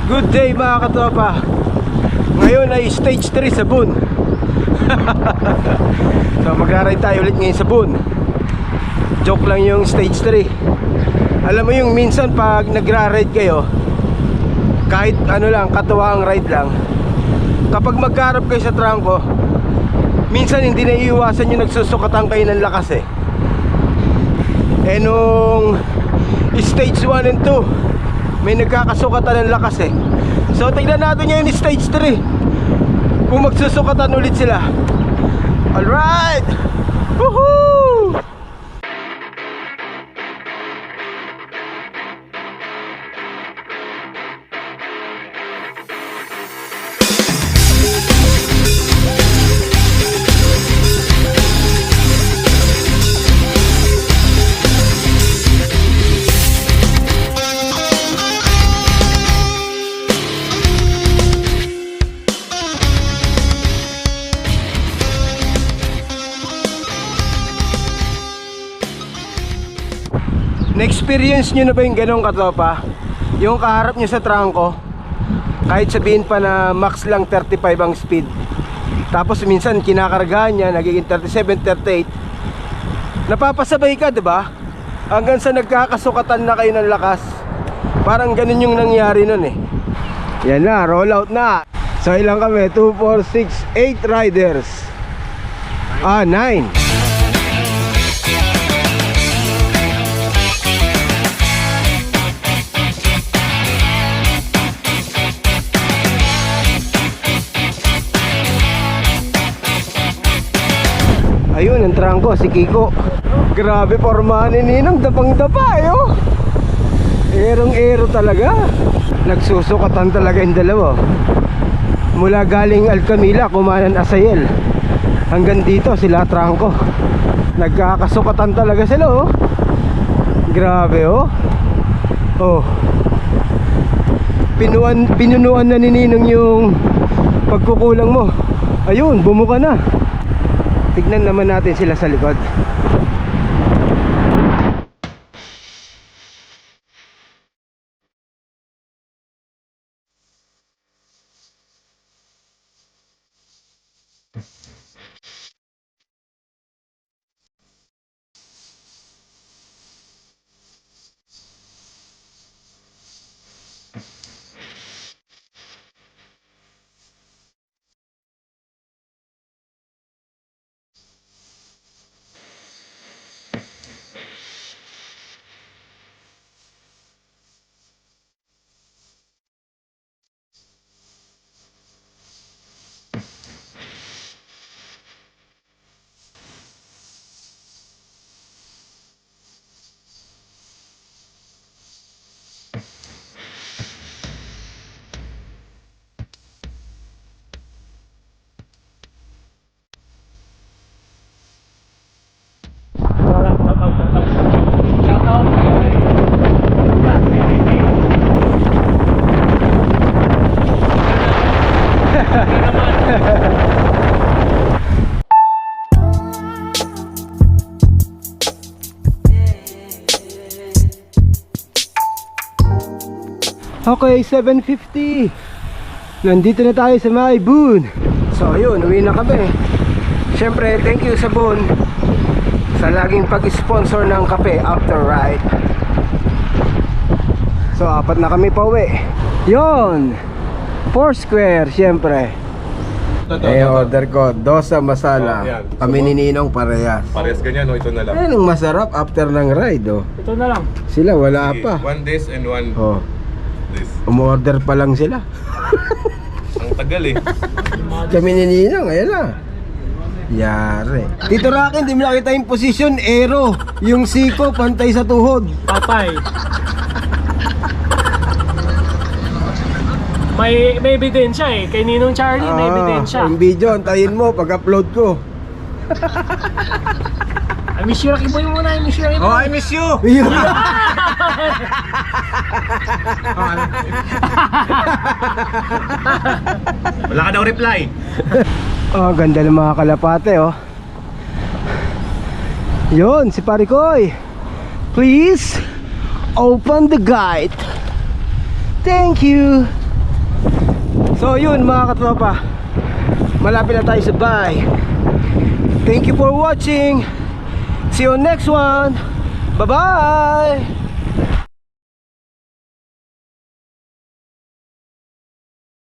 Good day mga katropa. Ngayon ay stage 3 sa Boon. So magra-ride tayo ulit ngayon sa Boon. Joke lang yung stage 3. Alam mo yung minsan pag nagra-ride kayo, kahit ano lang, katuwaang ride lang, kapag magkaharap kayo sa trangko, minsan hindi na iiwasan yung nagsusukatan kayo ng lakas eh. Eh nung stage 1 and 2 may nagkakasukatan ng lakas eh. So tignan natin ngayon yung stage 3 kung magsusukatan ulit sila. Alright! Woohoo! Na-experience nyo na ba yung ganong katropa? Yung kaharap nyo sa trangko, kahit sabihin pa na max lang 35 ang speed, tapos minsan kinakargahan niya, nagiging 37, 38, napapasabay ka, diba? Hanggang sa nagkakasukatan na kayo ng lakas. Parang ganun yung nangyari nun eh. Yan na, roll out na. So ilang kami? 2, 4, 6, 8 riders. 9. Ayun, ang trangko, si Kiko. Grabe, pormahan ni Ninong, dapang-dapa eh, oh. Erong-ero talaga. Nagsusukatan talaga yung dalawa. Mula galing Alcamila, Kumanan, Asayel, hanggang dito sila trangko. Nagkakasukatan talaga sila, oh. Grabe, oh. Oh. Pinunuan na ni Ninong yung pagkukulang mo. Ayun, bumuka na. Tignan naman natin sila sa likod. Okay, 7:50. Nandito na tayo sa may Boon. So ayun, uwi na kami. Siyempre, thank you sa Boon sa laging pag-sponsor ng kape after ride. So 4 na kami pa uwi. Yon, 4 square, siyempre. Order ko, dosa masala. Kami ni Ninong parehas. Parehas ganyan, no? Ito na lang. Anong masarap after ng ride, oh. Ito na lang. Sila wala pa. One this and one Oh, this. umorder pa lang sila. Ang tagal eh. Kami ni Ninong, ayan na. Yari. Tito Rakin, di mo nakita yung position, aero. Yung siko, pantay sa tuhod. Patay. May ebidensya eh. Kay Ninong Charlie, may ebidensya. Yung video, antayin mo pag-upload ko. I miss you, Rocky Boy muna. I miss you, Rocky Boy. Oh, I miss you! Wala ka daw reply. Oh, ganda ng mga kalapate, oh. Yun, si Parikoy. Please, open the gate. Thank you. So yun mga katropa, malapit na tayo sa bahay. Thank you for watching. See you next one. Bye bye.